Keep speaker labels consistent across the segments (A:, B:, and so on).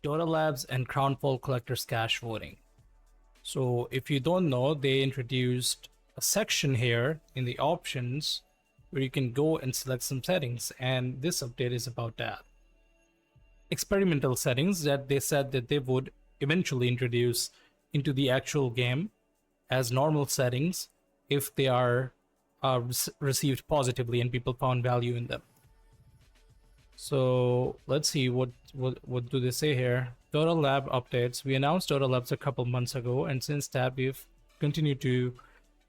A: Dota Labs and Crownfall Collector's Cash voting. So if you don't know, they introduced a section here in the options where you can go and select some settings, and this update is about that. Experimental settings that they said that they would eventually introduce into the actual game as normal settings if they are received positively and people found value in them. So let's see what do they say here. Dota Lab updates. We announced Dota Labs a couple months ago, and since that we've continued to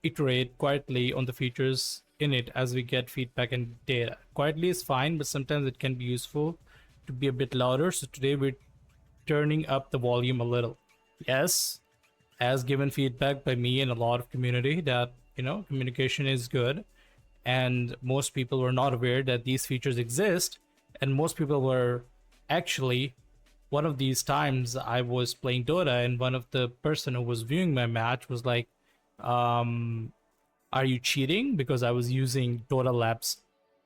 A: iterate quietly on the features in it as we get feedback and data. Quietly is fine, but sometimes it can be useful to be a bit louder. So today we're turning up the volume a little. Yes, as given feedback by me and a lot of community that, you know, communication is good, and most people were not aware that these features exist, and most people were actually, one of these times I was playing Dota and one of the person who was viewing my match was like, are you cheating? Because I was using Dota Labs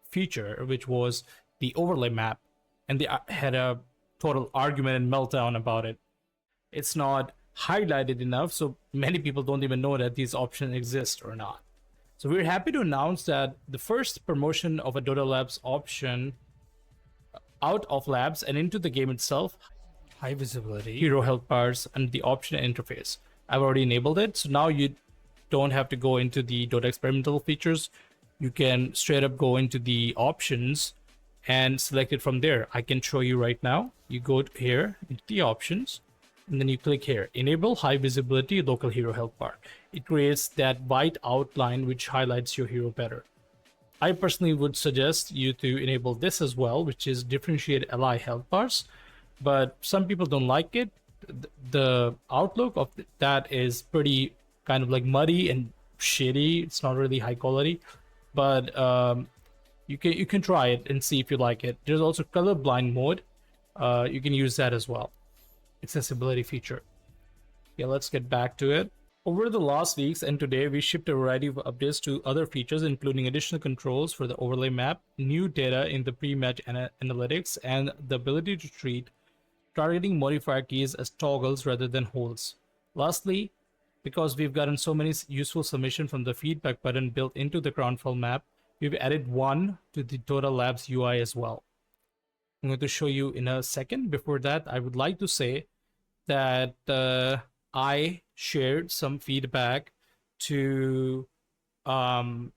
A: feature, which was the overlay map, and they had a total argument and meltdown about it. It's not highlighted enough, so many people don't even know that these options exist or not. So we're happy to announce that the first promotion of a Dota Labs option out of labs and into the game itself, high visibility, hero health bars, and the option interface. I've already enabled it, so now you don't have to go into the Dota experimental features. You can straight up go into the options and select it from there. I can show you right now. You go here into the options, and then you click here, enable high visibility local hero health bar. It creates that white outline which highlights your hero better. I personally would suggest you to enable this as well, which is differentiate ally health bars, but some people don't like it. The outlook of that is pretty kind of like muddy and shitty. It's not really high quality, but you can try it and see if you like it. There's also colorblind mode. You can use that as well. Accessibility feature. Yeah, let's get back to it. Over the last weeks and today, we shipped a variety of updates to other features, including additional controls for the overlay map, new data in the pre-match analytics, and the ability to treat targeting modifier keys as toggles rather than holds. Lastly, because we've gotten so many useful submissions from the feedback button built into the Crownfall map, we've added one to the Dota Labs UI as well. I'm going to show you in a second. Before that, I would like to say that I shared some feedback to the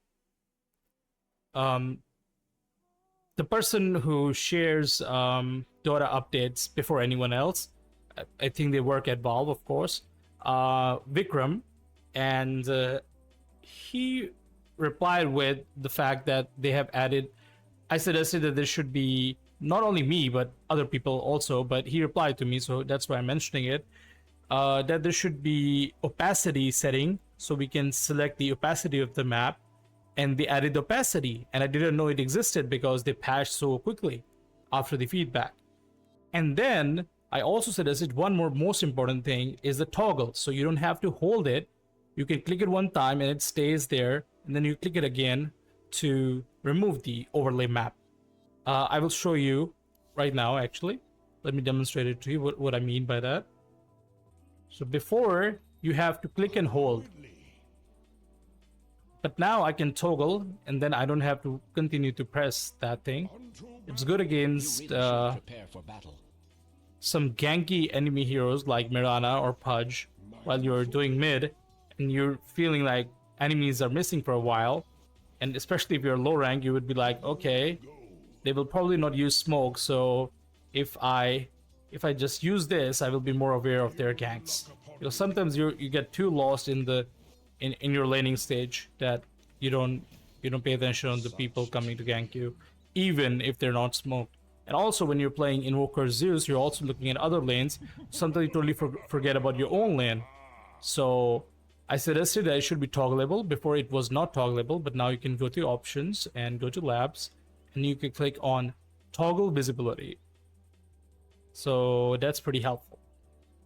A: person who shares Dota updates before anyone else. I think they work at Valve, of course. Vikram, and he replied with the fact that they have added. I suggested that there should be not only me but other people also, but he replied to me, so that's why I'm mentioning it. That there should be opacity setting so we can select the opacity of the map, and they added opacity, and I didn't know it existed because they patched so quickly after the feedback. And then I also suggested one more most important thing is the toggle, so you don't have to hold it. You can click it one time and it stays there, and then you click it again to remove the overlay map. I will show you right now, actually. Let me demonstrate it to you what I mean by that. So before, you have to click and hold. But now I can toggle, and then I don't have to continue to press that thing. It's good against some ganky enemy heroes like Mirana or Pudge while you're doing mid, and you're feeling like enemies are missing for a while. And especially if you're low rank, you would be like, okay, they will probably not use smoke, so if I just use this, I will be more aware of their ganks. You know, sometimes you get too lost in your laning stage that you don't pay attention on the people coming to gank you, even if they're not smoked. And also when you're playing Invoker Zeus, you're also looking at other lanes. Sometimes you totally forget about your own lane. So I suggested that it should be toggleable. Before it was not toggleable, but now you can go to options and go to labs, and you can click on toggle visibility. So that's pretty helpful.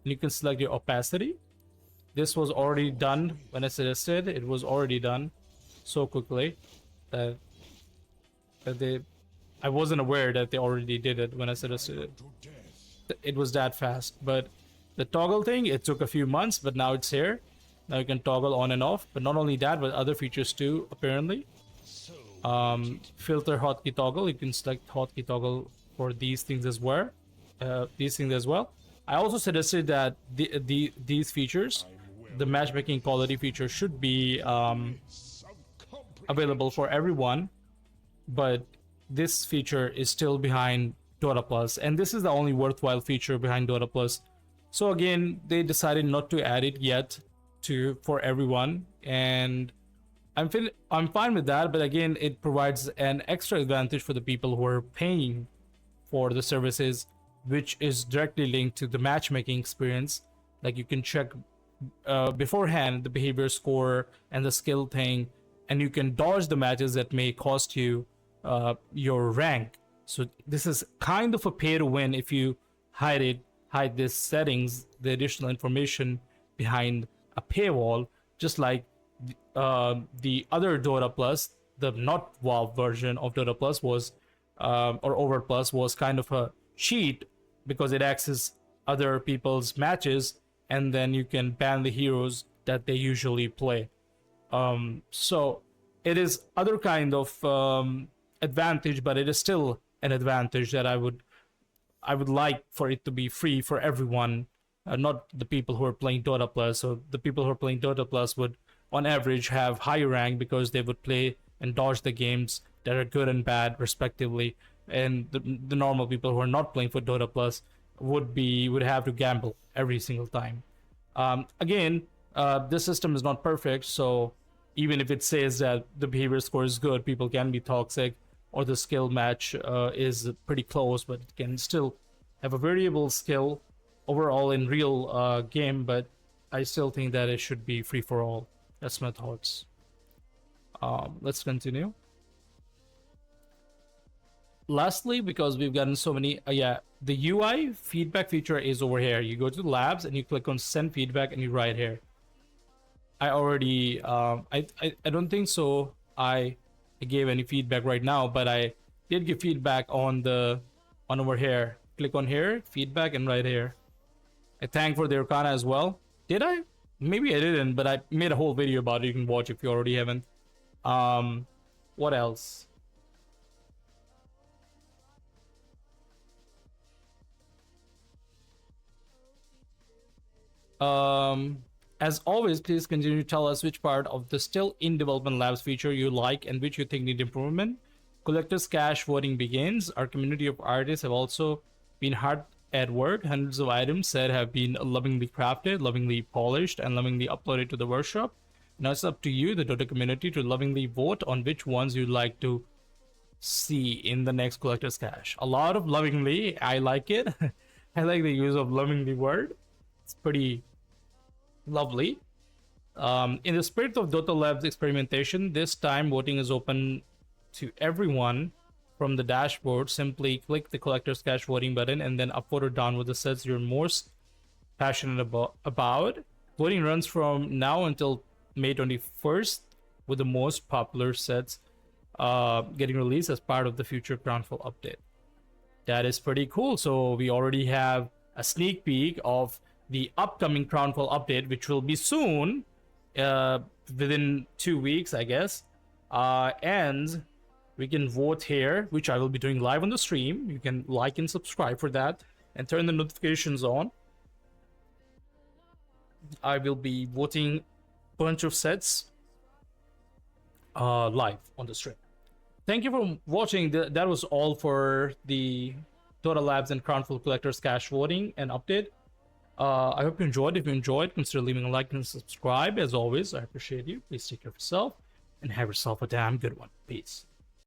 A: And you can select your opacity. This was already done when I suggested. It was already done so quickly that I wasn't aware that they already did it when I suggested it. it was that fast. But the toggle thing, it took a few months, but now it's here. Now you can toggle on and off. But not only that, but other features too, apparently. Filter hotkey toggle. You can select hotkey toggle for these things as well. I also suggested that these features, the matchmaking quality feature, should be available for everyone, but this feature is still behind Dota Plus, and this is the only worthwhile feature behind Dota Plus. So again, they decided not to add it yet for everyone, and I'm fine with that. But again, it provides an extra advantage for the people who are paying for the services, which is directly linked to the matchmaking experience. Like, you can check beforehand the behavior score and the skill thing, and you can dodge the matches that may cost you your rank. So this is kind of a pay to win if you hide this settings, the additional information behind a paywall, just like the other Dota Plus, the not Valve version of Dota Plus was, or Over Plus, was kind of a cheat because it accesses other people's matches, and then you can ban the heroes that they usually play. So it is other kind of advantage, but it is still an advantage that I would like for it to be free for everyone, not the people who are playing Dota Plus. So the people who are playing Dota Plus would, on average, have higher rank because they would play and dodge the games that are good and bad, respectively. And the normal people who are not playing for Dota Plus would have to gamble every single time. Again, this system is not perfect, so even if it says that the behavior score is good, people can be toxic, or the skill match is pretty close, but it can still have a variable skill overall in real game. But I still think that it should be free for all. That's my thoughts. Let's continue. Lastly, because we've gotten so many, the UI feedback feature is over here. You go to the labs and you click on send feedback and you write here. I already, I don't think so I gave any feedback right now, but I did give feedback on over here. Click on here, feedback, and right here. I thank for the Arcana as well. Did I? Maybe I didn't, but I made a whole video about it. You can watch if you already haven't. What else? As always, please continue to tell us which part of the still in development labs feature you like and which you think need improvement. Collector's Cash voting begins. Our community of artists have also been hard at work. Hundreds of items said have been lovingly crafted, lovingly polished, and lovingly uploaded to the workshop. Now it's up to you, the Dota community, to lovingly vote on which ones you'd like to see in the next Collector's Cash. A lot of lovingly. I like it. I like the use of lovingly word. It's pretty lovely. In the spirit of Dota Labs experimentation, this time voting is open to everyone from the dashboard. Simply click the Collector's Cash voting button and then upvote or downvote the sets you're most passionate about. Voting runs from now until May 21st, with the most popular sets getting released as part of the future Crownfall update. That is pretty cool. So we already have a sneak peek of the upcoming Crownfall update, which will be soon, within 2 weeks, I guess. And we can vote here, which I will be doing live on the stream. You can like and subscribe for that and turn the notifications on. I will be voting a bunch of sets live on the stream. Thank you for watching. That was all for the Dota Labs and Crownfall Collector's Cash voting and update. I hope you enjoyed. If you enjoyed, consider leaving a like and subscribe. As always, I appreciate you. Please take care of yourself and have yourself a damn good one. Peace.